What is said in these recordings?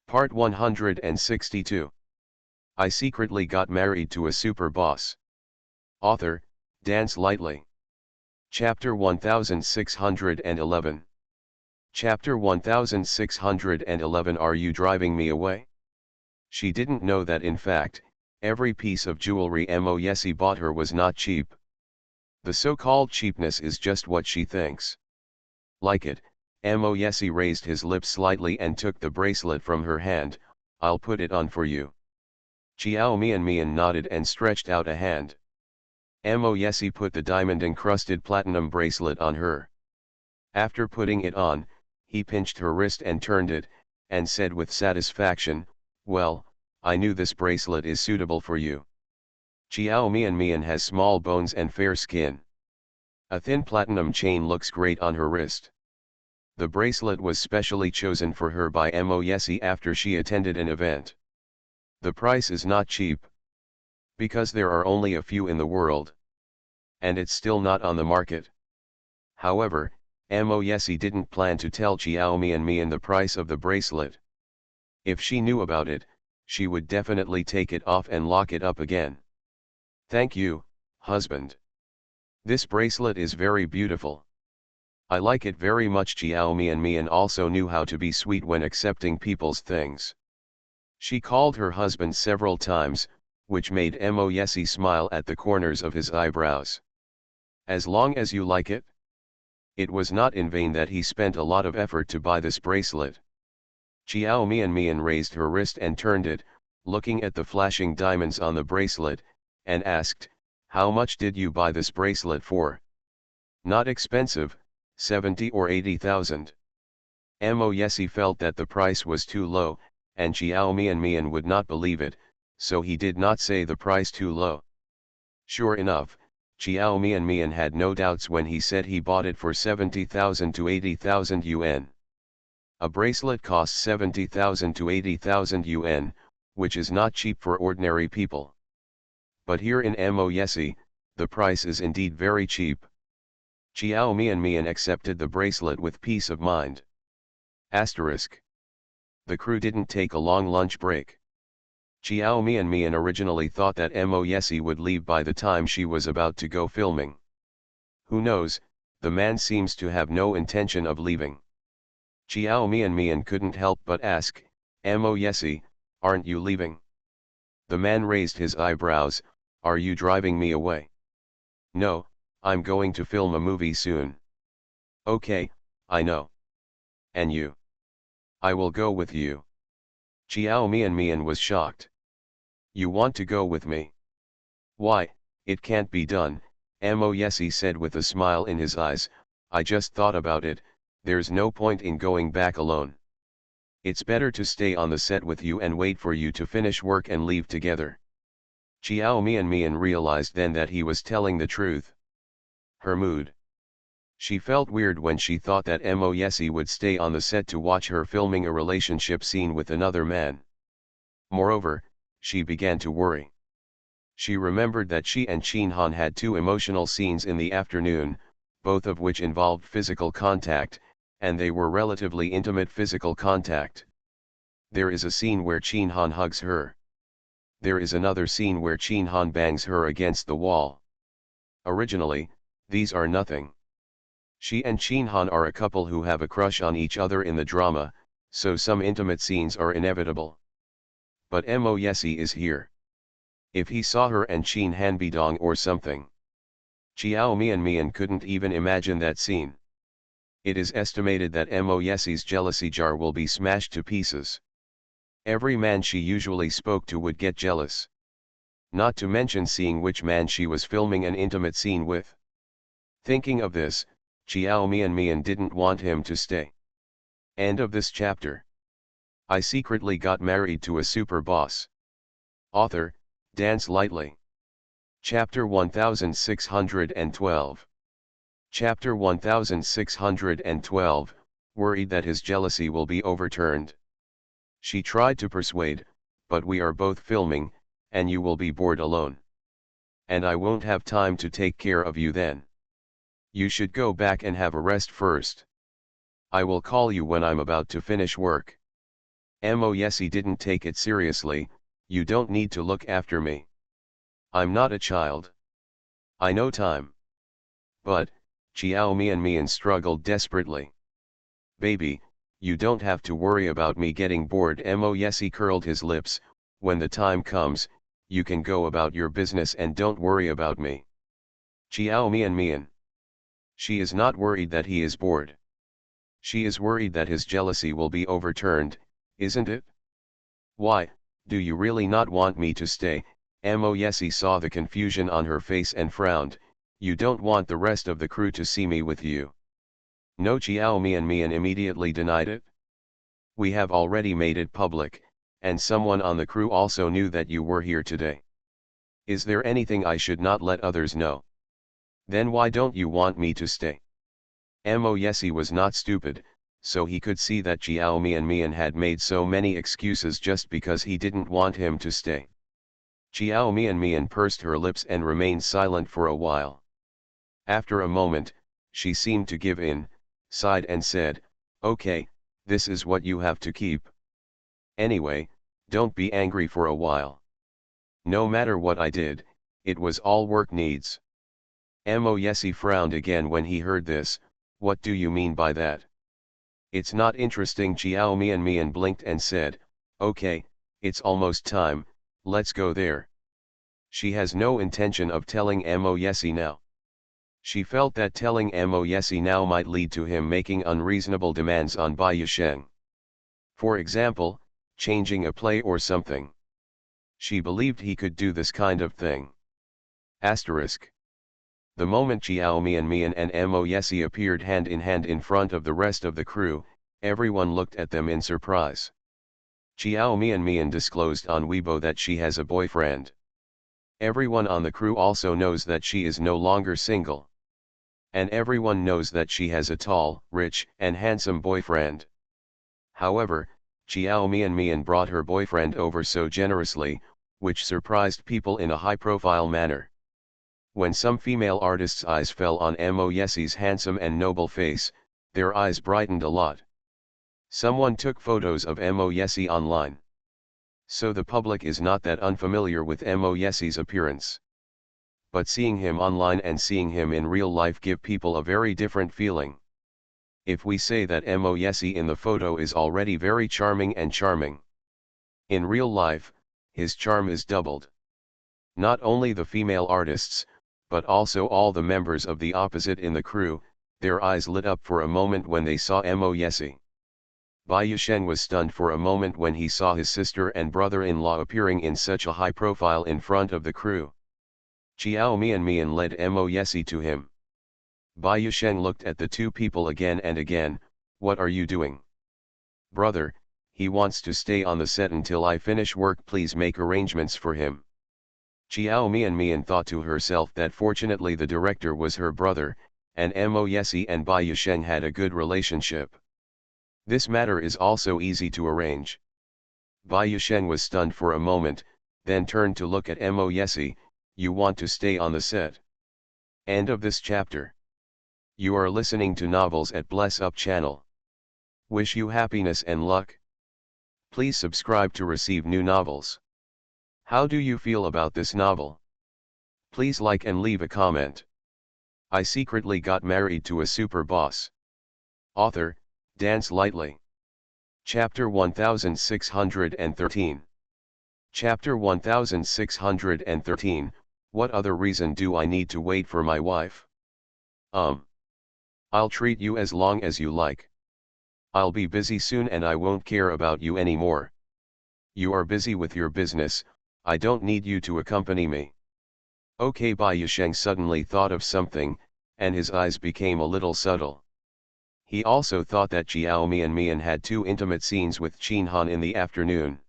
Part 162. I secretly got married to a super boss. Author, Dance Lightly. Chapter 1611. Chapter 1611. Are you driving me away? She didn't know that in fact, every piece of jewelry Moyesi bought her was not cheap. The so-called cheapness is just what she thinks. Like it, Moyesi raised his lips slightly and took the bracelet from her hand. I'll put it on for you. Chiao Mian nodded and stretched out a hand. Moyesi put the diamond-encrusted platinum bracelet on her. After putting it on, he pinched her wrist and turned it, and said with satisfaction, "Well, I knew this bracelet is suitable for you. Chiao Mian has small bones and fair skin. A thin platinum chain looks great on her wrist." The bracelet was specially chosen for her by Moyesi after she attended an event. The price is not cheap. Because there are only a few in the world. And it's still not on the market. However, Moyesi didn't plan to tell Chiao Mian the price of the bracelet. If she knew about it, she would definitely take it off and lock it up again. "Thank you, husband. This bracelet is very beautiful. I like it very much." Chiao Mian also knew how to be sweet when accepting people's things. She called her husband several times, which made Moyesi smile at the corners of his eyebrows. "As long as you like it." It was not in vain that he spent a lot of effort to buy this bracelet. Chiao Mian raised her wrist and turned it, looking at the flashing diamonds on the bracelet, and asked, "How much did you buy this bracelet for?" "Not expensive, 70 or 80,000. Moyesi felt that the price was too low, and Chiao Mian would not believe it, so he did not say the price too low. Sure enough, Chiao Mian had no doubts when he said he bought it for 70,000 to 80,000 yuan. A bracelet costs 70,000 to 80,000 yuan, which is not cheap for ordinary people. But here in Moyesi, the price is indeed very cheap. Chiao Mian accepted the bracelet with peace of mind. Asterisk. The crew didn't take a long lunch break. Chiao Mian originally thought that Moyesi would leave by the time she was about to go filming. Who knows, the man seems to have no intention of leaving. Chiao Mian couldn't help but ask, "Moyesi, aren't you leaving?" The man raised his eyebrows. "Are you driving me away?" "No, I'm going to film a movie soon." "Okay, I know. And you?" "I will go with you." Chiao Mian was shocked. "You want to go with me?" "Why, it can't be done," Moyesi said with a smile in his eyes. "I just thought about it, there's no point in going back alone. It's better to stay on the set with you and wait for you to finish work and leave together." Chiao Mian realized then that he was telling the truth. Her mood. She felt weird when she thought that Moyesi would stay on the set to watch her filming a relationship scene with another man. Moreover, she began to worry. She remembered that she and Chin Han had two emotional scenes in the afternoon, both of which involved physical contact, and they were relatively intimate physical contact. There is a scene where Chin Han hugs her. There is another scene where Chin Han bangs her against the wall. Originally, these are nothing. She and Chin Han are a couple who have a crush on each other in the drama, so some intimate scenes are inevitable. But Moyesi is here. If he saw her and Chin Han bidong or something. Chiao Mian couldn't even imagine that scene. It is estimated that Moyesi's jealousy jar will be smashed to pieces. Every man she usually spoke to would get jealous. Not to mention seeing which man she was filming an intimate scene with. Thinking of this, Chiao Mian didn't want him to stay. End of this chapter. I secretly got married to a super boss. Author, Dance Lightly. Chapter 1612. Chapter 1612, worried that his jealousy will be overturned. She tried to persuade, "But we are both filming, and you will be bored alone. And I won't have time to take care of you then. You should go back and have a rest first. I will call you when I'm about to finish work." Mo Yesi didn't take it seriously. You don't need to look after me. I'm not a child. I know time. But, Chiao Mian struggled desperately. Baby, you don't have to worry about me getting bored. Mo Yesi curled his lips. When the time comes, you can go about your business and don't worry about me. Chiao Mian. She is not worried that he is bored. She is worried that his jealousy will be overturned, isn't it? Why, do you really not want me to stay? Mo Yesi saw the confusion on her face and frowned. You don't want the rest of the crew to see me with you. No, Chiao Mian immediately denied it. We have already made it public, and someone on the crew also knew that you were here today. Is there anything I should not let others know? Then why don't you want me to stay? Mo Yesi was not stupid, so he could see that Chiao Mian had made so many excuses just because he didn't want him to stay. Chiao Mian pursed her lips and remained silent for a while. After a moment, she seemed to give in, sighed and said, "Okay, this is what you have to keep. Anyway, don't be angry for a while. No matter what I did, it was all work needs." Mo Yesi frowned again when he heard this. What do you mean by that? It's not interesting. Chiao Mian blinked and said, "Okay, it's almost time, let's go there." She has no intention of telling Mo Yesi now. She felt that telling Mo Yesi now might lead to him making unreasonable demands on Bai Yusheng. For example, changing a play or something. She believed he could do this kind of thing. Asterisk. The moment Chiao Mian and Mo Yesi appeared hand in front of the rest of the crew, everyone looked at them in surprise. Chiao Mian disclosed on Weibo that she has a boyfriend. Everyone on the crew also knows that she is no longer single. And everyone knows that she has a tall, rich, and handsome boyfriend. However, Chiao Mian brought her boyfriend over so generously, which surprised people in a high-profile manner. When some female artists' eyes fell on Mo Yesi's handsome and noble face, their eyes brightened a lot. Someone took photos of Mo Yesi online. So the public is not that unfamiliar with Mo Yesi's appearance. But seeing him online and seeing him in real life give people a very different feeling. If we say that Mo Yesi in the photo is already very charming, in real life, his charm is doubled. Not only the female artists, but also all the members of the opposite in the crew, their eyes lit up for a moment when they saw Mo Yesi. Bai Yusheng was stunned for a moment when he saw his sister and brother-in-law appearing in such a high profile in front of the crew. Chiao Mian led Mo Yesi to him. Bai Yusheng looked at the two people again and again. "What are you doing?" "Brother, he wants to stay on the set until I finish work, please make arrangements for him." Chiao Mian thought to herself that fortunately the director was her brother, and Mo Yesi and Bai Yusheng had a good relationship. This matter is also easy to arrange. Bai Yusheng was stunned for a moment, then turned to look at Mo Yesi. "You want to stay on the set?" End of this chapter. You are listening to Novels at Bless Up channel. Wish you happiness and luck. Please subscribe to receive new novels. How do you feel about this novel? Please like and leave a comment. I secretly got married to a super boss. Author, Dance Lightly. Chapter 1613. Chapter 1613, What other reason do I need to wait for my wife? I'll treat you as long as you like. I'll be busy soon and I won't care about you anymore. You are busy with your business, I don't need you to accompany me. Okay. Bai Yusheng suddenly thought of something, and his eyes became a little subtle. He also thought that Chiao Mian had 2 intimate scenes with Qin Han in the afternoon.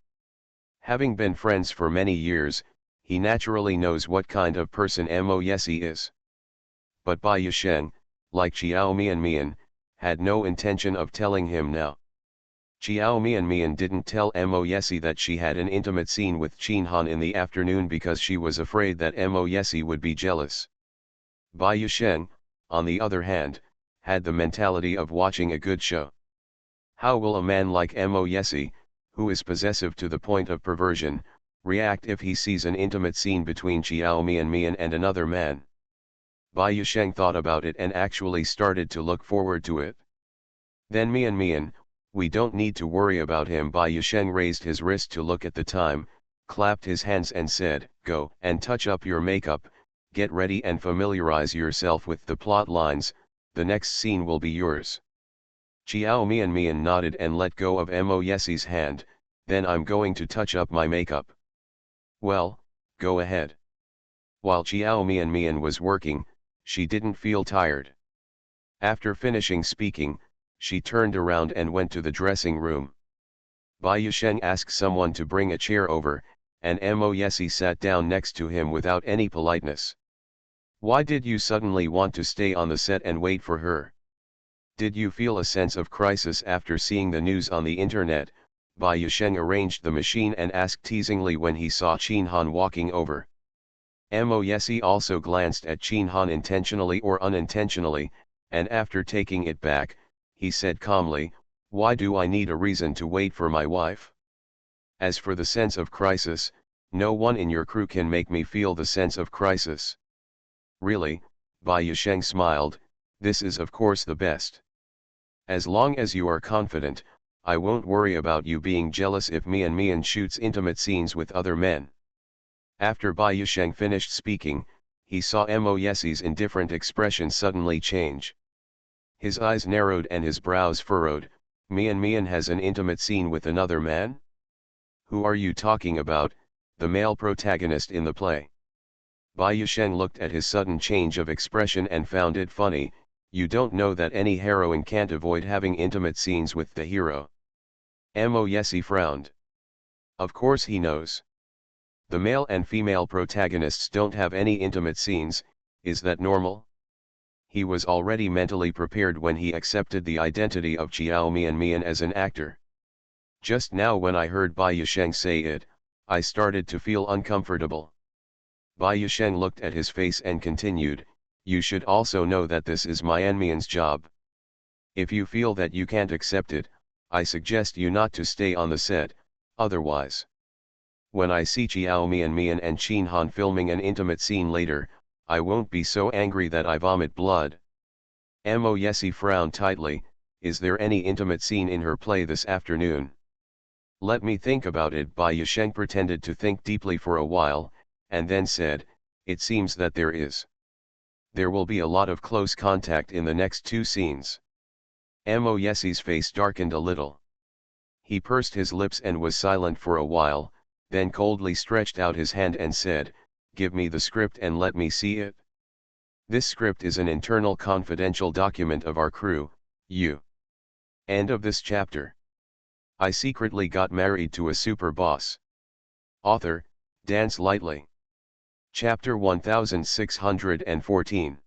Having been friends for many years, he naturally knows what kind of person Mo Yesi is. But Bai Yusheng, like Chiao Mian, had no intention of telling him now. Chiao Mian didn't tell Mo Yesi that she had an intimate scene with Qin Han in the afternoon because she was afraid that Mo Yesi would be jealous. Bai Yusheng, on the other hand, had the mentality of watching a good show. How will a man like Mo Yesi, who is possessive to the point of perversion, react if he sees an intimate scene between Xiao Mian and another man? Bai Yusheng thought about it and actually started to look forward to it. Then Mian, we don't need to worry about him. Bai Yusheng raised his wrist to look at the time, clapped his hands and said, go and touch up your makeup, get ready and familiarize yourself with the plot lines, the next scene will be yours. Xiao Mian nodded and let go of Mo Yesie's hand, then I'm going to touch up my makeup. Well, go ahead. While Xiao Mian was working, she didn't feel tired. After finishing speaking, she turned around and went to the dressing room. Bai Yusheng asked someone to bring a chair over, and Mo Yesie sat down next to him without any politeness. Why did you suddenly want to stay on the set and wait for her? Did you feel a sense of crisis after seeing the news on the internet? Bai Yusheng arranged the machine and asked teasingly when he saw Qin Han walking over. Mo Yesie also glanced at Qin Han intentionally or unintentionally, and after taking it back, he said calmly, why do I need a reason to wait for my wife? As for the sense of crisis, no one in your crew can make me feel the sense of crisis. Really, Bai Yusheng smiled, this is of course the best. As long as you are confident, I won't worry about you being jealous if Mian shoots intimate scenes with other men. After Bai Yusheng finished speaking, he saw Mo Yesie's indifferent expression suddenly change. His eyes narrowed and his brows furrowed. Mian has an intimate scene with another man? Who are you talking about, the male protagonist in the play? Bai Yusheng looked at his sudden change of expression and found it funny. You don't know that any heroine can't avoid having intimate scenes with the hero? Mo Yesie frowned. Of course he knows. The male and female protagonists don't have any intimate scenes, is that normal? He was already mentally prepared when he accepted the identity of Xiao Mian as an actor. Just now when I heard Bai Yusheng say it, I started to feel uncomfortable. Bai Yusheng looked at his face and continued, you should also know that this is Mian's job. If you feel that you can't accept it, I suggest you not to stay on the set, otherwise. When I see Xiao Mian and Qin Han filming an intimate scene later, I won't be so angry that I vomit blood. Mo Yesie frowned tightly, is there any intimate scene in her play this afternoon? Let me think about it. Bai Yusheng pretended to think deeply for a while, and then said, it seems that there is. There will be a lot of close contact in the next two scenes. Mo Yesie's face darkened a little. He pursed his lips and was silent for a while, then coldly stretched out his hand and said, give me the script and let me see it. This script is an internal confidential document of our crew, you. End of this chapter. I secretly got married to a super boss. Author, Dance Lightly. Chapter 1614.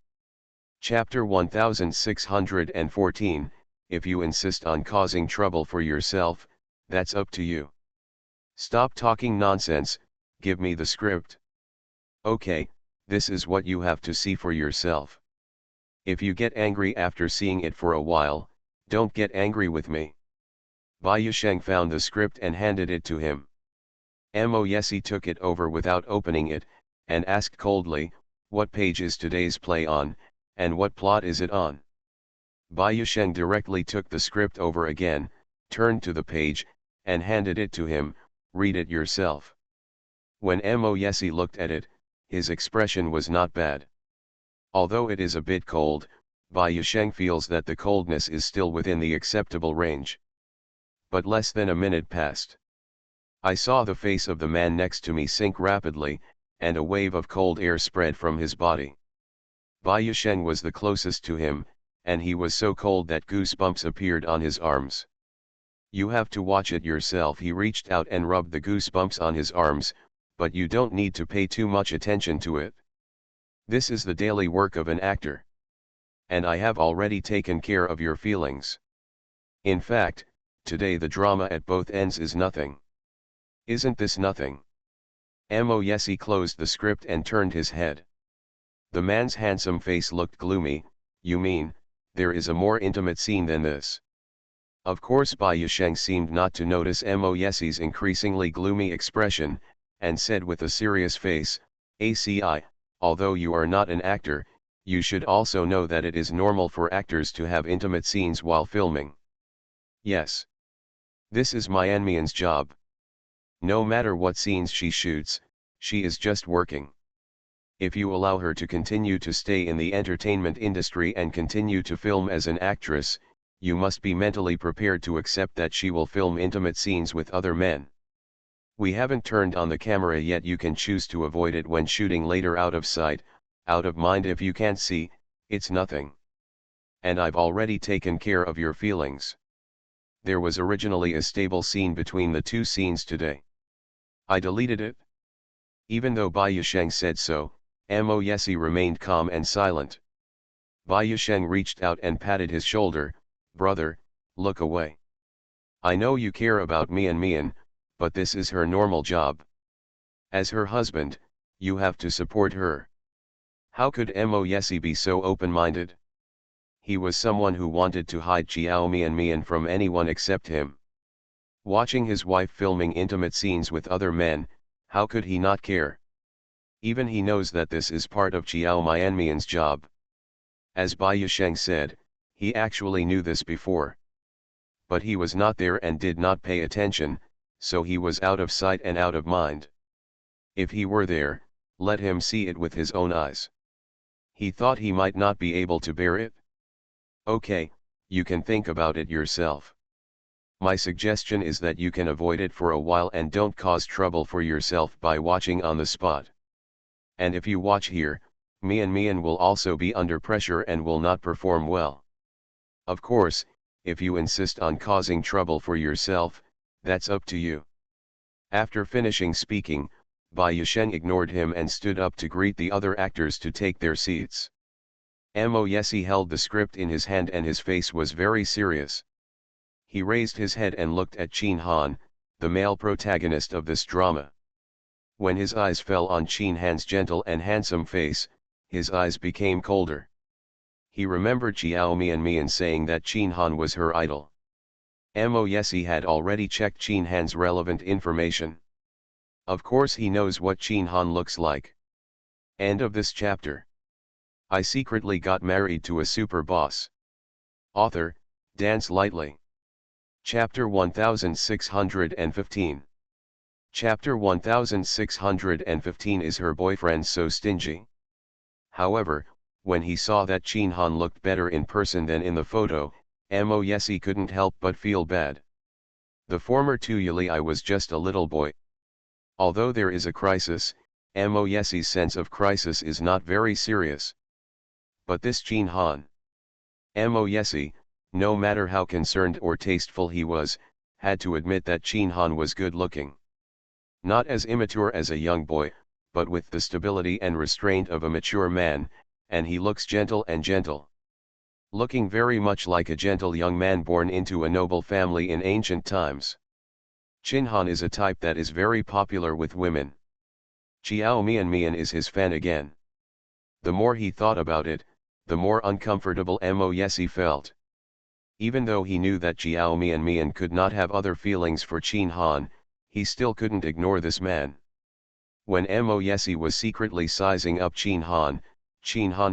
Chapter 1614, if you insist on causing trouble for yourself, that's up to you. Stop talking nonsense, give me the script. Okay, this is what you have to see for yourself. If you get angry after seeing it for a while, don't get angry with me. Bai Yusheng found the script and handed it to him. Mo Yesie took it over without opening it, and asked coldly, what page is today's play on, and what plot is it on? Bai Yusheng directly took the script over again, turned to the page, and handed it to him, read it yourself. When Mo Yesie looked at it, his expression was not bad. Although it is a bit cold, Bai Yusheng feels that the coldness is still within the acceptable range. But less than a minute passed. I saw the face of the man next to me sink rapidly, and a wave of cold air spread from his body. Bai Yusheng was the closest to him, and he was so cold that goosebumps appeared on his arms. You have to watch it yourself. He reached out and rubbed the goosebumps on his arms, but you don't need to pay too much attention to it. This is the daily work of an actor. And I have already taken care of your feelings. In fact, today the drama at both ends is nothing. Isn't this nothing? Mo Yesie closed the script and turned his head. The man's handsome face looked gloomy. You mean, there is a more intimate scene than this? Of course Bai Yisheng seemed not to notice Mo Yesi's increasingly gloomy expression, and said with a serious face, "ACI, although you are not an actor, you should also know that it is normal for actors to have intimate scenes while filming." Yes. This is Myanmar's job. No matter what scenes she shoots, she is just working. If you allow her to continue to stay in the entertainment industry and continue to film as an actress, you must be mentally prepared to accept that she will film intimate scenes with other men. We haven't turned on the camera yet. You can choose to avoid it when shooting later. Out of sight, out of mind. If you can't see, it's nothing. And I've already taken care of your feelings. There was originally a stable scene between the two scenes today. I deleted it. Even though Bai Yisheng said so, Mo Yesi remained calm and silent. Bai Yisheng reached out and patted his shoulder. "Brother, look away. I know you care about Mian, but this is her normal job. As her husband, you have to support her." How could Mo Yesi be so open-minded? He was someone who wanted to hide Chiao Mian from anyone except him. Watching his wife filming intimate scenes with other men, how could he not care? Even he knows that this is part of Chiao Mian's job. As Bai Yisheng said, he actually knew this before. But he was not there and did not pay attention, so he was out of sight and out of mind. If he were there, let him see it with his own eyes. He thought he might not be able to bear it. Okay, you can think about it yourself. My suggestion is that you can avoid it for a while and don't cause trouble for yourself by watching on the spot. And if you watch here, Mian will also be under pressure and will not perform well. Of course, if you insist on causing trouble for yourself, that's up to you. After finishing speaking, Bai Yisheng ignored him and stood up to greet the other actors to take their seats. Mo Yesi held the script in his hand and his face was very serious. He raised his head and looked at Chin Han, the male protagonist of this drama. When his eyes fell on Chin Han's gentle and handsome face, his eyes became colder. He remembered Chiao Mian saying that Chin Han was her idol. Mo Yesi had already checked Chin Han's relevant information. Of course he knows what Chin Han looks like. End of this chapter. I secretly got married to a super boss. Author, Dance Lightly. Chapter 1615. Chapter 1615 Is her boyfriend so stingy? However, when he saw that Chin Han looked better in person than in the photo, Mo Yesi couldn't help but feel bad. The former Tuyuli was just a little boy. Although there is a crisis, Mo Yesi's sense of crisis is not very serious. But this Chin Han. Mo Yesi, no matter how concerned or tasteful he was, had to admit that Chin Han was good looking. Not as immature as a young boy, but with the stability and restraint of a mature man, and he looks gentle and gentle. Looking very much like a gentle young man born into a noble family in ancient times. Chin Han is a type that is very popular with women. Chiao Mian is his fan again. The more he thought about it, the more uncomfortable Mo Yesi felt. Even though he knew that Chiao Mian could not have other feelings for Chin Han, he still couldn't ignore this man. When Mo Yesi was secretly sizing up Chin Han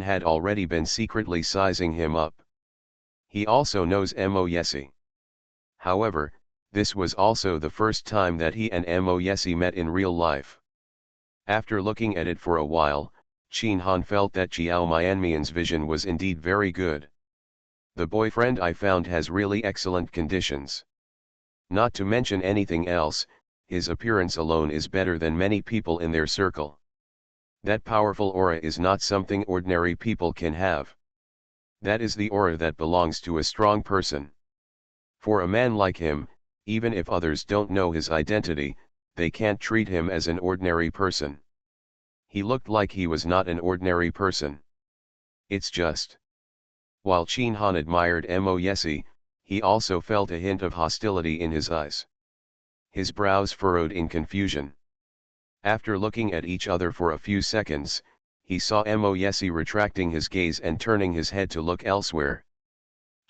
had already been secretly sizing him up. He also knows Mo Yesi. However, this was also the first time that he and Mo Yesi met in real life. After looking at it for a while, Chin Han felt that Chiao Mian's vision was indeed very good. The boyfriend I found has really excellent conditions. Not to mention anything else, his appearance alone is better than many people in their circle. That powerful aura is not something ordinary people can have. That is the aura that belongs to a strong person. For a man like him, even if others don't know his identity, they can't treat him as an ordinary person. He looked like he was not an ordinary person. It's just. While Chin Han admired Mo Yesi, he also felt a hint of hostility in his eyes. His brows furrowed in confusion. After looking at each other for a few seconds, he saw Mo Yesi retracting his gaze and turning his head to look elsewhere.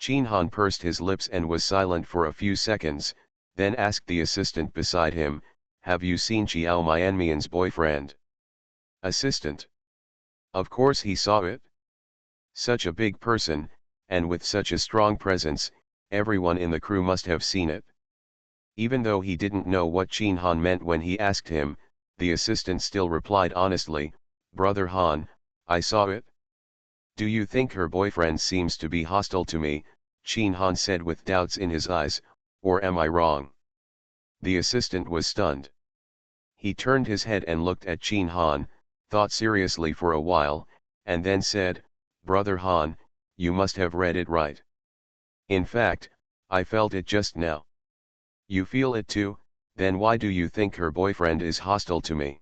Chin Han pursed his lips and was silent for a few seconds, then asked the assistant beside him, "Have you seen Chiao Mianmian's boyfriend?" Assistant. Of course he saw it. Such a big person, and with such a strong presence, everyone in the crew must have seen it. Even though he didn't know what Chin Han meant when he asked him, the assistant still replied honestly, "Brother Han, I saw it." "Do you think her boyfriend seems to be hostile to me?" Chin Han said with doubts in his eyes, "or am I wrong?" The assistant was stunned. He turned his head and looked at Chin Han, thought seriously for a while, and then said, "Brother Han, you must have read it right. In fact, I felt it just now." "You feel it too? Then why do you think her boyfriend is hostile to me?"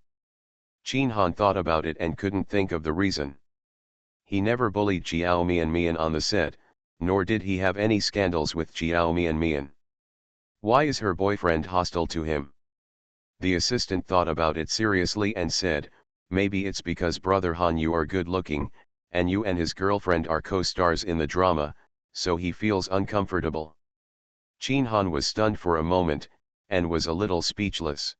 Chin Han thought about it and couldn't think of the reason. He never bullied Chiao Mian on the set, nor did he have any scandals with Chiao Mian. Why is her boyfriend hostile to him? The assistant thought about it seriously and said, "Maybe it's because Brother Han you are good looking, and you and his girlfriend are co-stars in the drama, so he feels uncomfortable." Chin Han was stunned for a moment, and was a little speechless.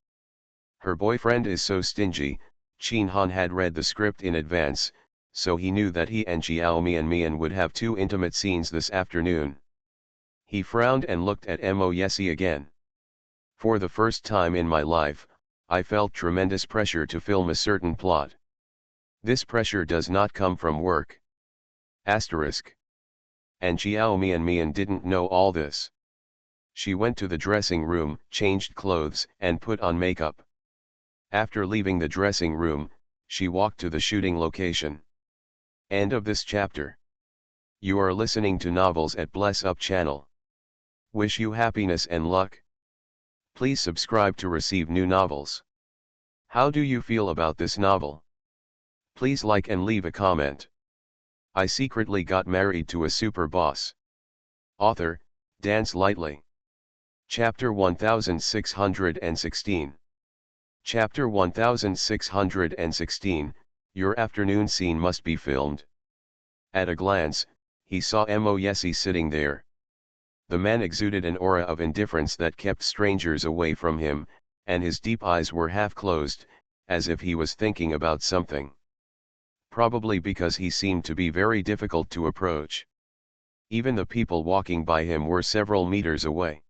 Her boyfriend is so stingy. Chin Han had read the script in advance, so he knew that he and Chiao Mian would have 2 intimate scenes this afternoon. He frowned and looked at Mo Yesi again. "For the first time in my life, I felt tremendous pressure to film a certain plot. This pressure does not come from work. Asterisk. And Chiao Mian didn't know all this. She went to the dressing room, changed clothes, and put on makeup. After leaving the dressing room, she walked to the shooting location." End of this chapter. You are listening to Novels at Bless Up channel. Wish you happiness and luck. Please subscribe to receive new novels. How do you feel about this novel? Please like and leave a comment. I secretly got married to a super boss. Author, Dance Lightly. Chapter 1616. Chapter 1616, Your afternoon scene must be filmed. At a glance, he saw Mo Yesi sitting there. The man exuded an aura of indifference that kept strangers away from him, and his deep eyes were half closed, as if he was thinking about something. Probably because he seemed to be very difficult to approach. Even the people walking by him were several meters away.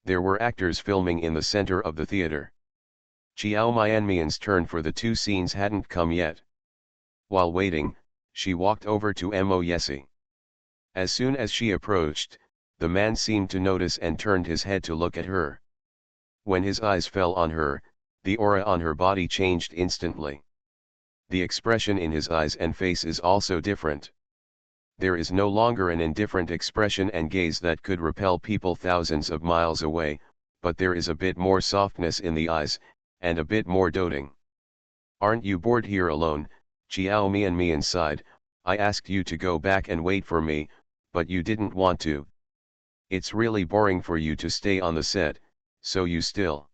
There were actors filming in the center of the theater. Chiao Mianmian's turn for the 2 scenes hadn't come yet. While waiting, she walked over to Mo Yesi. As soon as she approached, the man seemed to notice and turned his head to look at her. When his eyes fell on her, the aura on her body changed instantly. The expression in his eyes and face is also different. There is no longer an indifferent expression and gaze that could repel people thousands of miles away, but there is a bit more softness in the eyes, and a bit more doting. "Aren't you bored here alone?" Chiao Mian sighed. "I asked you to go back and wait for me, but you didn't want to. It's really boring for you to stay on the set, so you still."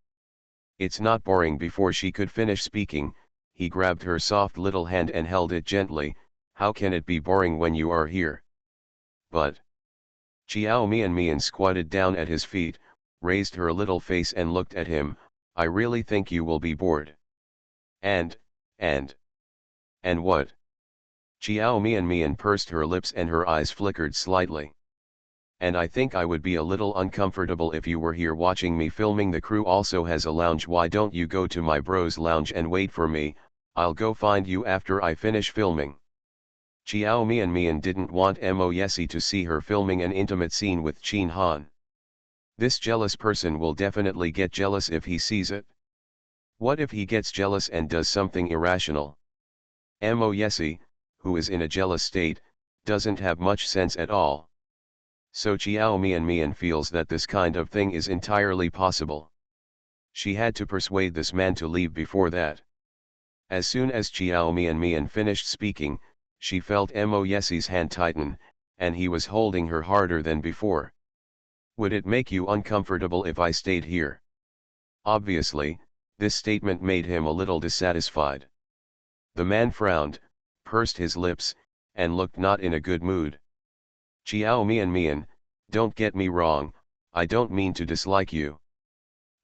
"It's not boring." Before she could finish speaking, he grabbed her soft little hand and held it gently. "How can it be boring when you are here?" "But..." Chiao Mian squatted down at his feet, raised her little face and looked at him. "I really think you will be bored." And what?" Chiao Mian pursed her lips and her eyes flickered slightly. "And I think I would be a little uncomfortable if you were here watching me filming. The crew also has a lounge. Why don't you go to my bro's lounge and wait for me? I'll go find you after I finish filming." Chiao Mian didn't want Mo Yesi to see her filming an intimate scene with Chin Han. This jealous person will definitely get jealous if he sees it. What if he gets jealous and does something irrational? Mo Yesi, who is in a jealous state, doesn't have much sense at all. So Chiao Mian feels that this kind of thing is entirely possible. She had to persuade this man to leave before that. As soon as Chiao Mian finished speaking, she felt Mo Yesi's hand tighten, and he was holding her harder than before. "Would it make you uncomfortable if I stayed here?" Obviously, this statement made him a little dissatisfied. The man frowned, pursed his lips, and looked not in a good mood. Chiao Mian Mian, don't get me wrong, I don't mean to dislike you.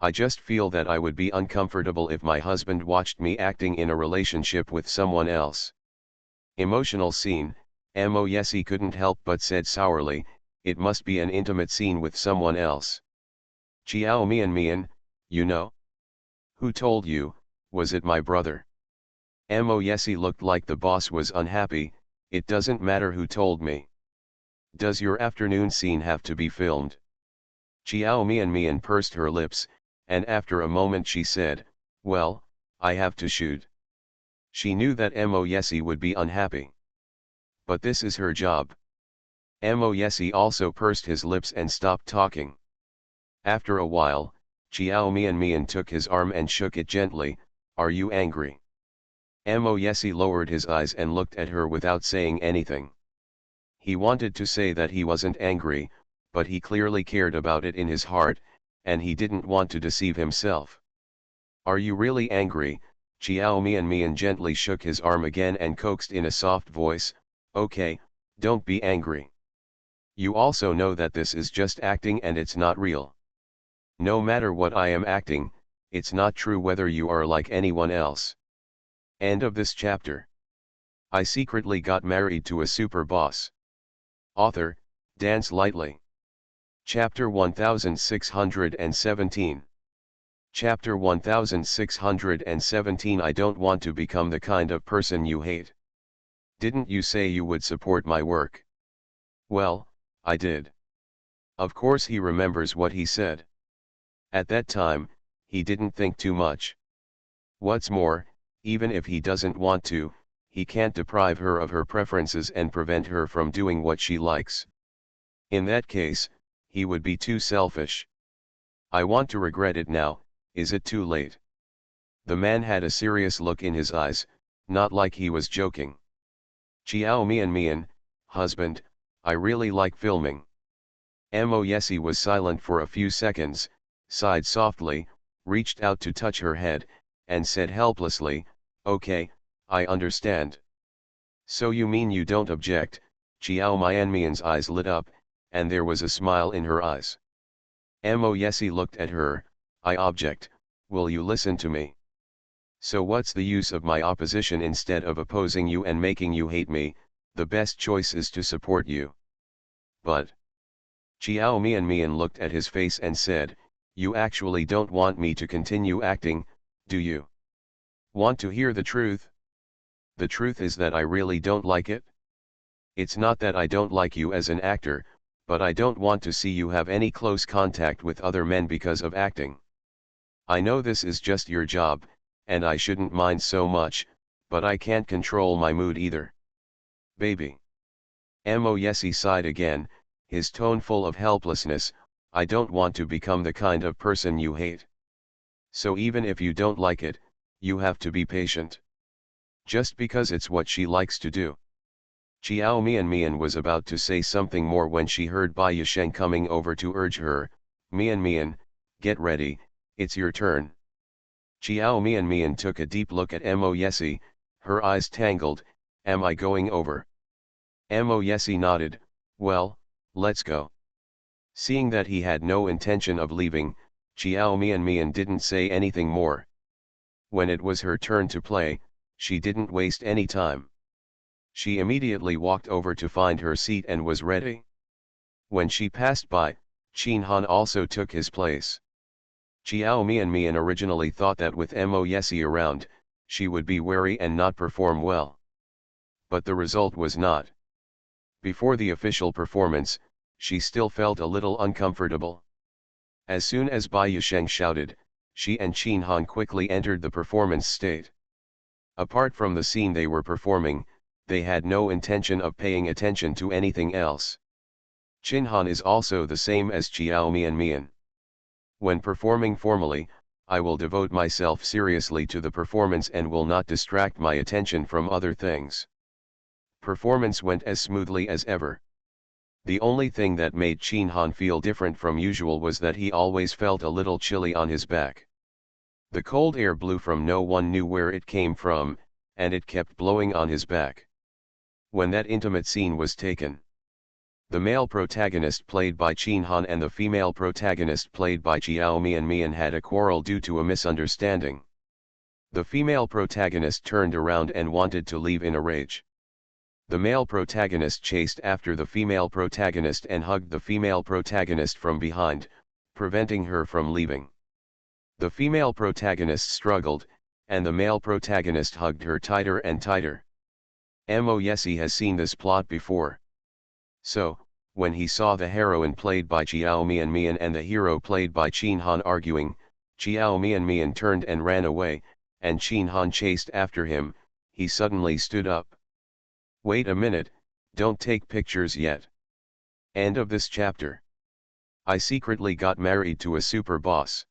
I just feel that I would be uncomfortable if my husband watched me acting in a relationship with someone else. Emotional scene, Mo Yesi couldn't help but said sourly, it must be an intimate scene with someone else. Chiao Mian Mian, you know? Who told you, was it my brother? Mo Yesi looked like the boss was unhappy, it doesn't matter who told me. Does your afternoon scene have to be filmed? Chiao Mian Mian pursed her lips, and after a moment she said, well, I have to shoot. She knew that Mo Yesi would be unhappy. But this is her job. Mo Yesi also pursed his lips and stopped talking. After a while, Chiao Mian Mian took his arm and shook it gently, are you angry? Mo Yesi lowered his eyes and looked at her without saying anything. He wanted to say that he wasn't angry, but he clearly cared about it in his heart, and he didn't want to deceive himself. Are you really angry? Chiao Mian Mian gently shook his arm again and coaxed in a soft voice, okay, don't be angry. You also know that this is just acting and it's not real. No matter what I am acting, it's not true whether you are like anyone else. End of this chapter. I secretly got married to a super boss. Author, Dance Lightly. Chapter 1617. Chapter 1617 I don't want to become the kind of person you hate. Didn't you say you would support my work? Well, I did. Of course he remembers what he said. At that time, he didn't think too much. What's more, even if he doesn't want to, he can't deprive her of her preferences and prevent her from doing what she likes. In that case, he would be too selfish. I want to regret it now, is it too late? The man had a serious look in his eyes, not like he was joking. Chiao Mian Mian, husband, I really like filming. Mo Yesi was silent for a few seconds, sighed softly, reached out to touch her head, and said helplessly, okay, I understand. So you mean you don't object? Chiao Mian Mian's eyes lit up, and there was a smile in her eyes. Mo Yesi looked at her, I object, will you listen to me? So what's the use of my opposition? Instead of opposing you and making you hate me, the best choice is to support you. But Chiao Mian Mian looked at his face and said, you actually don't want me to continue acting, do you? Want to hear the truth? The truth is that I really don't like it. It's not that I don't like you as an actor, but I don't want to see you have any close contact with other men because of acting. I know this is just your job, and I shouldn't mind so much, but I can't control my mood either. Baby. Mo Yesi sighed again, his tone full of helplessness, I don't want to become the kind of person you hate. So even if you don't like it, you have to be patient. Just because it's what she likes to do. Chiao Mian Mian was about to say something more when she heard Bai Yisheng coming over to urge her, Mian Mian, get ready, it's your turn. Chiao Mian Mian took a deep look at Mo Yesi, her eyes tangled, am I going over? Mo Yesi nodded, well, let's go. Seeing that he had no intention of leaving, Chiao Mian Mian didn't say anything more. When it was her turn to play, she didn't waste any time. She immediately walked over to find her seat and was ready. When she passed by, Qin Han also took his place. Chiao Mian Mian originally thought that with Mo Yesi around, she would be wary and not perform well. But the result was not. Before the official performance, she still felt a little uncomfortable. As soon as Bai Yisheng shouted, she and Qin Han quickly entered the performance state. Apart from the scene they were performing, they had no intention of paying attention to anything else. Qin Han is also the same as Chiao Mian Mian. When performing formally, I will devote myself seriously to the performance and will not distract my attention from other things. Performance went as smoothly as ever. The only thing that made Qin Han feel different from usual was that he always felt a little chilly on his back. The cold air blew from no one knew where it came from, and it kept blowing on his back. When that intimate scene was taken, The male protagonist played by Chin Han and the female protagonist played by Chiao Mian Mian had a quarrel due to a misunderstanding. The female protagonist turned around and wanted to leave in a rage. The male protagonist chased after the female protagonist and hugged the female protagonist from behind, preventing her from leaving. The female protagonist struggled, and the male protagonist hugged her tighter and tighter. Mo Yesi has seen this plot before. So, when he saw the heroine played by Chiao Mian Mian and the hero played by Chin Han arguing, Chiao Mian Mian turned and ran away, and Chin Han chased after him. He suddenly stood up. Wait a minute, don't take pictures yet. End of this chapter. I secretly got married to a super boss.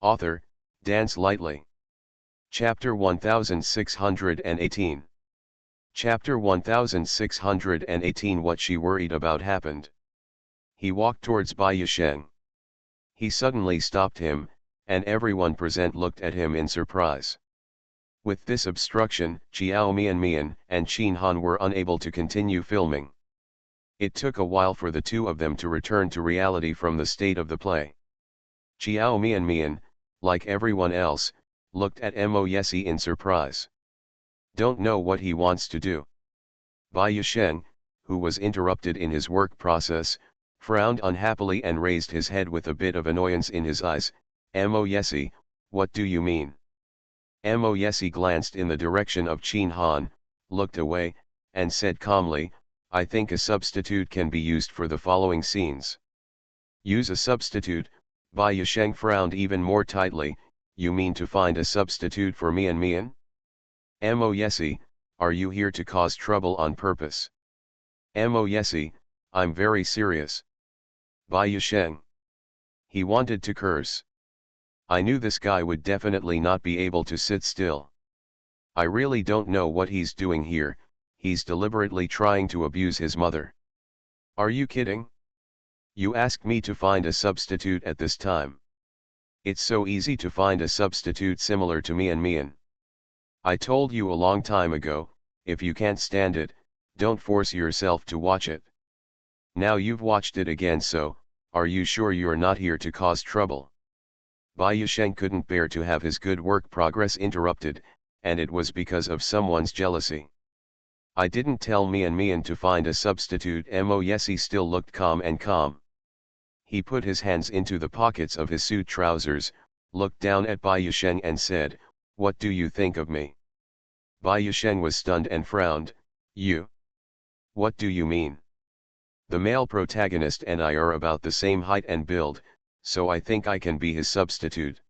Author, Dance Lightly. Chapter 1618. Chapter 1618. What she worried about happened. He walked towards Bai Yisheng. He suddenly stopped him, and everyone present looked at him in surprise. With this obstruction, Chiao Mian Mian and Chin Han were unable to continue filming. It took a while for the two of them to return to reality from the state of the play. Chiao Mian Mian, like everyone else, looked at Mo Yesi in surprise. Don't know what he wants to do. Bai Yisheng, who was interrupted in his work process, frowned unhappily and raised his head with a bit of annoyance in his eyes. Mo Yesi, what do you mean? Mo Yesi glanced in the direction of Chin Han, looked away, and said calmly, I think a substitute can be used for the following scenes. Use a substitute? Bai Yisheng frowned even more tightly. You mean to find a substitute for Mian Mian? Mo Yesi, are you here to cause trouble on purpose? Mo Yesi, I'm very serious. Bai Yisheng. He wanted to curse. I knew this guy would definitely not be able to sit still. I really don't know what he's doing here. He's deliberately trying to abuse his mother. Are you kidding? You asked me to find a substitute at this time. It's so easy to find a substitute similar to Mian Mian. I told you a long time ago, if you can't stand it, don't force yourself to watch it. Now you've watched it again, so, are you sure you're not here to cause trouble? Bai Yisheng couldn't bear to have his good work progress interrupted, and it was because of someone's jealousy. I didn't tell Mian Mian to find a substitute. Mo Yesi still looked calm and calm. He put his hands into the pockets of his suit trousers, looked down at Bai Yisheng and said, what do you think of me? Bai Yisheng was stunned and frowned. You? What do you mean? The male protagonist and I are about the same height and build, so I think I can be his substitute.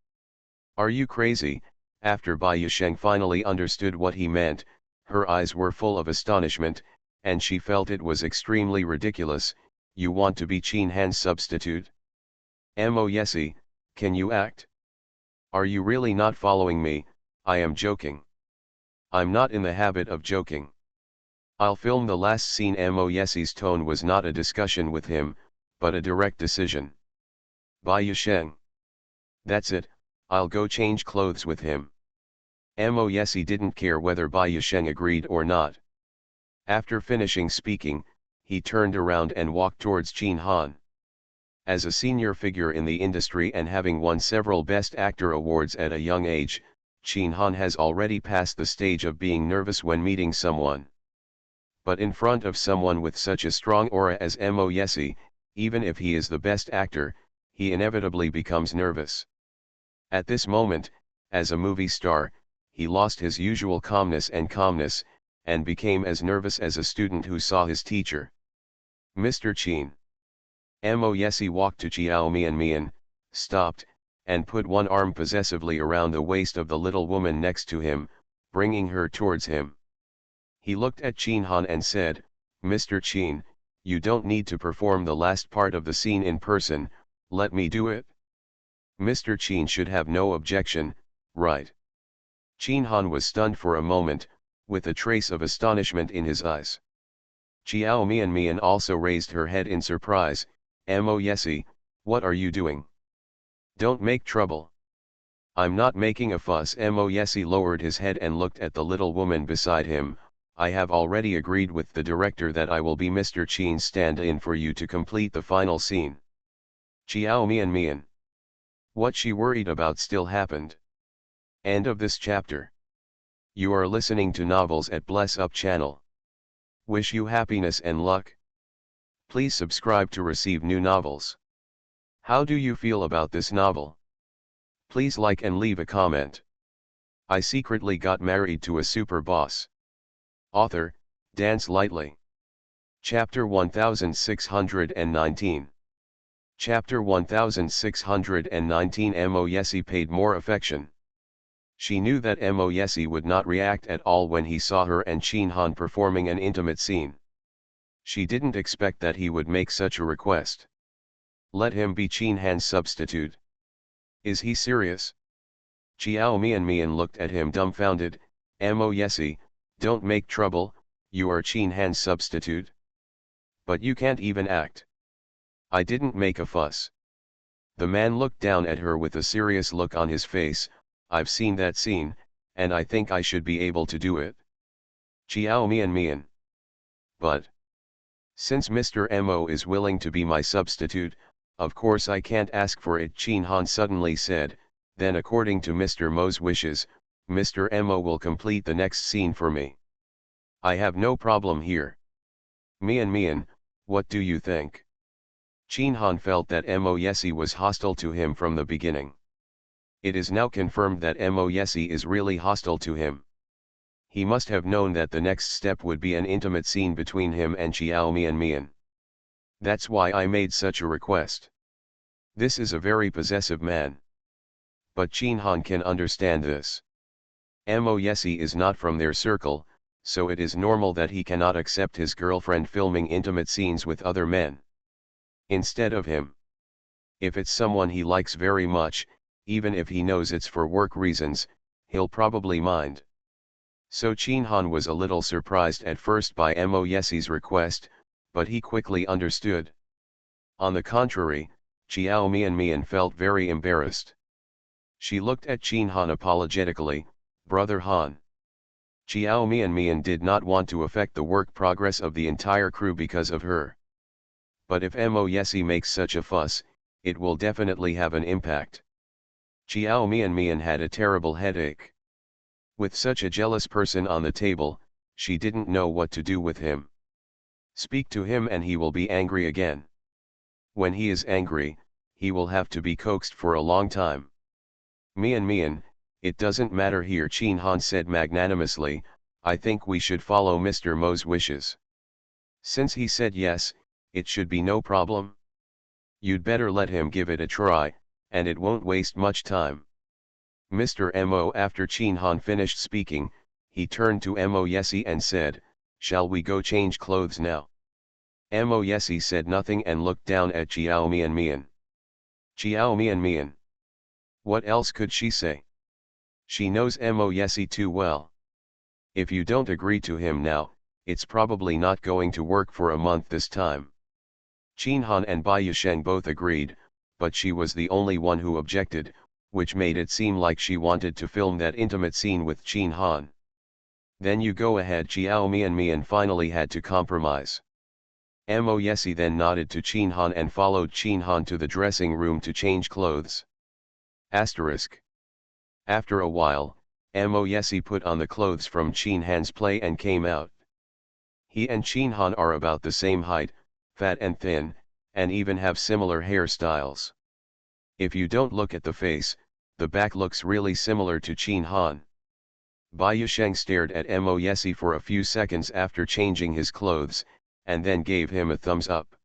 Are you crazy? After Bai Yisheng finally understood what he meant, her eyes were full of astonishment, and she felt it was extremely ridiculous. You want to be Chin Han's substitute? Mo Yesi, can you act? Are you really not following me? I am joking. I'm not in the habit of joking. I'll film the last scene. Mo Yesi's tone was not a discussion with him, but a direct decision. Bai Yisheng. That's it, I'll go change clothes with him. Mo Yesi didn't care whether Bai Yisheng agreed or not. After finishing speaking, he turned around and walked towards Chin Han. As a senior figure in the industry and having won several Best Actor awards at a young age, Chin Han has already passed the stage of being nervous when meeting someone. But in front of someone with such a strong aura as Mo Yesi, even if he is the best actor, he inevitably becomes nervous. At this moment, as a movie star, he lost his usual calmness, and became as nervous as a student who saw his teacher. Mr. Chin. Mo Yesi walked to Chiao Mian Mian, stopped, and put one arm possessively around the waist of the little woman next to him, bringing her towards him. He looked at Chin Han and said, Mr. Chin, you don't need to perform the last part of the scene in person, let me do it. Mr. Chin should have no objection, right? Chin Han was stunned for a moment, with a trace of astonishment in his eyes. Chiao Mian Mian also raised her head in surprise. Mo Yesi, what are you doing? Don't make trouble. I'm not making a fuss. Mo Yesi lowered his head and looked at the little woman beside him. I have already agreed with the director that I will be Mr. Chin's stand-in for you to complete the final scene. Chiao Mian Mian. What she worried about still happened. End of this chapter. You are listening to Novels at Bless Up channel. Wish you happiness and luck. Please subscribe to receive new novels. How do you feel about this novel? Please like and leave a comment. I secretly got married to a super boss. Author, Dance Lightly. Chapter 1619. Chapter 1619. Mo Yesi paid more affection. She knew that Mo Yesi would not react at all when he saw her and Chin Han performing an intimate scene. She didn't expect that he would make such a request. Let him be Chin Han's substitute. Is he serious? Chiao Mian Mian looked at him dumbfounded. Mo Yesi, don't make trouble, you are Chin Han's substitute. But you can't even act. I didn't make a fuss. The man looked down at her with a serious look on his face. I've seen that scene, and I think I should be able to do it. Chiao Mian Mian. But since Mr. Mo is willing to be my substitute, of course I can't ask for it, Chin Han suddenly said. Then according to Mr. Mo's wishes, Mr. Mo will complete the next scene for me. I have no problem here. Mian Mian, what do you think? Chin Han felt that Mo Yesi was hostile to him from the beginning. It is now confirmed that Mo Yesi is really hostile to him. He must have known that the next step would be an intimate scene between him and Chiao Mian Mian. That's why I made such a request. This is a very possessive man. But Chin Han can understand this. Mo Yesi is not from their circle, so it is normal that he cannot accept his girlfriend filming intimate scenes with other men instead of him. If it's someone he likes very much, even if he knows it's for work reasons, he'll probably mind. So Chin Han was a little surprised at first by Mo Yesi's request, but he quickly understood. On the contrary, Chiao Mian Mian felt very embarrassed. She looked at Chin Han apologetically. Brother Han. Chiao Mian Mian did not want to affect the work progress of the entire crew because of her. But if Mo Yesi makes such a fuss, it will definitely have an impact. Chiao Mian Mian had a terrible headache. With such a jealous person on the table, she didn't know what to do with him. Speak to him and he will be angry again. When he is angry, he will have to be coaxed for a long time. Mian Mian, it doesn't matter here, Chin Han said magnanimously. I think we should follow Mr. Mo's wishes. Since he said yes, it should be no problem. You'd better let him give it a try, and it won't waste much time. Mr. Mo. After Chin Han finished speaking, he turned to Mo Yesi and said, shall we go change clothes now? Mo Yesi said nothing and looked down at Chiao Mian Mian. Chiao Mian Mian. What else could she say? She knows Mo Yesi too well. If you don't agree to him now, it's probably not going to work for a month this time. Chin Han and Bai Yusheng both agreed, but she was the only one who objected, which made it seem like she wanted to film that intimate scene with Chin Han. Then you go ahead, Chiao Mian Mian finally had to compromise. Mo Yesi then nodded to Chin Han and followed Chin Han to the dressing room to change clothes. Asterisk. After a while, Mo Yesi put on the clothes from Chin Han's play and came out. He and Chin Han are about the same height, fat and thin, and even have similar hairstyles. If you don't look at the face, the back looks really similar to Chin Han. Bai Yusheng stared at Mo Yesi for a few seconds after changing his clothes, and then gave him a thumbs up.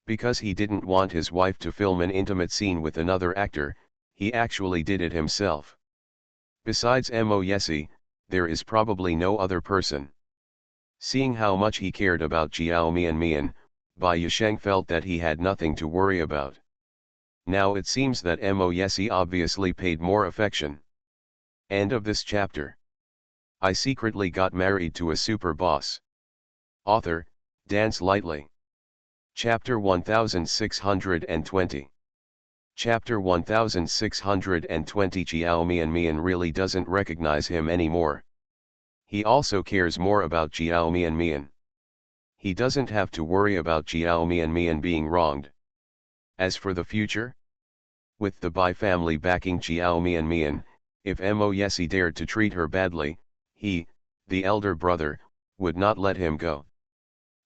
Because he didn't want his wife to film an intimate scene with another actor, he actually did it himself. Besides Mo Yesi, there is probably no other person. Seeing how much he cared about Chiao Mian Mian, Bai Yusheng felt that he had nothing to worry about. Now it seems that Mo Yesi obviously paid more affection. End of this chapter. I secretly got married to a super boss. Author, Dance Lightly. Chapter 1620. Chapter 1620. Chiao Mian Mian really doesn't recognize him anymore. He also cares more about Jiao Mian. He doesn't have to worry about Jiao Mian being wronged. As for the future, with the Bai family backing Jiao Mian, if Mo Yesi dared to treat her badly, he, the elder brother, would not let him go.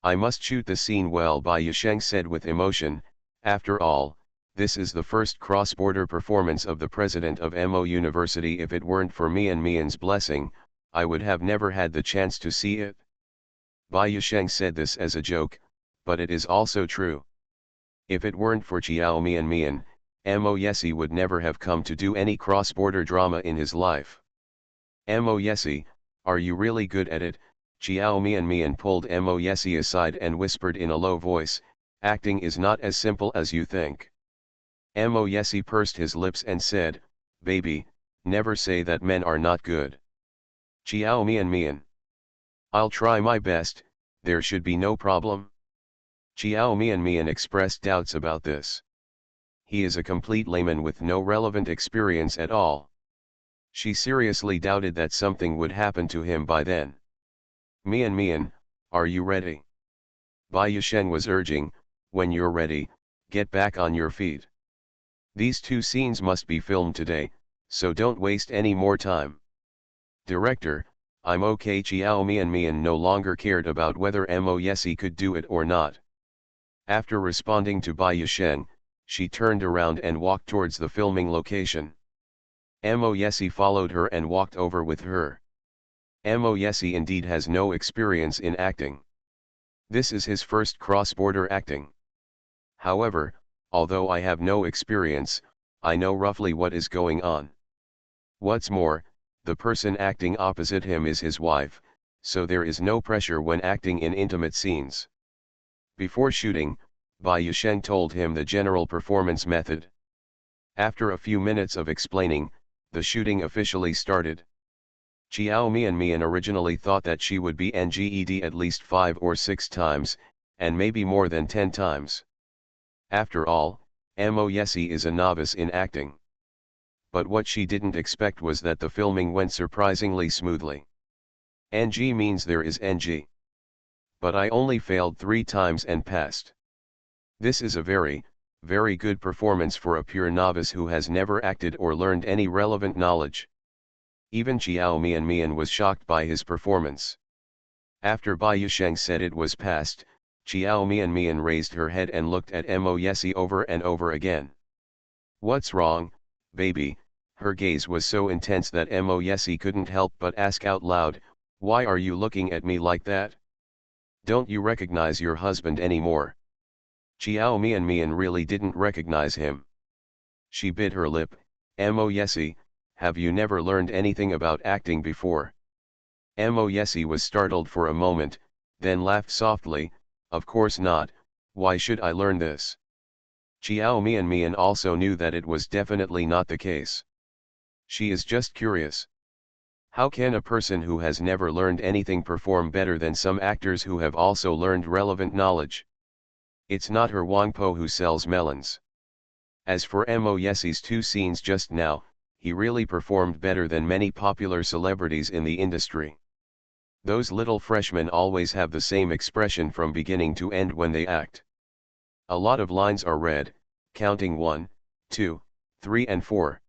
I must shoot the scene well, Bai Yisheng said with emotion. After all, this is the first cross-border performance of the president of Mo University. If it weren't for Mian's blessing, I would have never had the chance to see it. Bai Yisheng said this as a joke, but it is also true. If it weren't for Jiao Mian, Mo Yesi would never have come to do any cross-border drama in his life. Mo Yesi, are you really good at it? Jiao Mian pulled Mo Yesi aside and whispered in a low voice, acting is not as simple as you think. Mo Yesi pursed his lips and said, baby, never say that men are not good. Jiao Mian. I'll try my best, there should be no problem. Jiao Mian expressed doubts about this. He is a complete layman with no relevant experience at all. She seriously doubted that something would happen to him by then. Mian, are you ready? Bai Yisheng was urging, when you're ready, get back on your feet. These two scenes must be filmed today, so don't waste any more time. Director, I'm okay. Jiao Mian no longer cared about whether Mo Yesi could do it or not. After responding to Bai Yisheng, she turned around and walked towards the filming location. Mo Yesi followed her and walked over with her. Mo Yesi indeed has no experience in acting. This is his first cross-border acting. However, although I have no experience, I know roughly what is going on. What's more, the person acting opposite him is his wife, so there is no pressure when acting in intimate scenes. Before shooting, Bai Yisheng told him the general performance method. After a few minutes of explaining, the shooting officially started. Jiao Mian originally thought that she would be nged at least 5 or 6 times, and maybe more than 10 times. After all, Mo Yesi is a novice in acting. But what she didn't expect was that the filming went surprisingly smoothly. NG means there is NG. But I only failed 3 times and passed. This is a very, very good performance for a pure novice who has never acted or learned any relevant knowledge. Even Jiao Mian was shocked by his performance. After Bai Yisheng said it was passed, Jiao Mian raised her head and looked at Mo Yesi over and over again. What's wrong, baby? Her gaze was so intense that Mo Yesi couldn't help but ask out loud, why are you looking at me like that? Don't you recognize your husband anymore? Jiao Mian really didn't recognize him. She bit her lip. Mo Yesi, have you never learned anything about acting before? Mo Yesi was startled for a moment, then laughed softly, of course not, why should I learn this? Jiao Mian also knew that it was definitely not the case. She is just curious. How can a person who has never learned anything perform better than some actors who have also learned relevant knowledge? It's not her Wangpo who sells melons. As for Mo Yesi's 2 scenes just now, he really performed better than many popular celebrities in the industry. Those little freshmen always have the same expression from beginning to end when they act. A lot of lines are read, counting 1, 2, 3 and 4.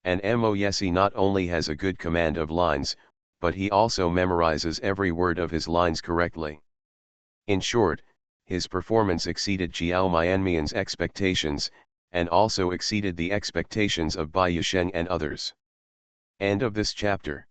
And Mo Yesi not only has a good command of lines, but he also memorizes every word of his lines correctly. In short, his performance exceeded Jiao Mian's expectations, and also exceeded the expectations of Bai Yisheng and others. End of this chapter.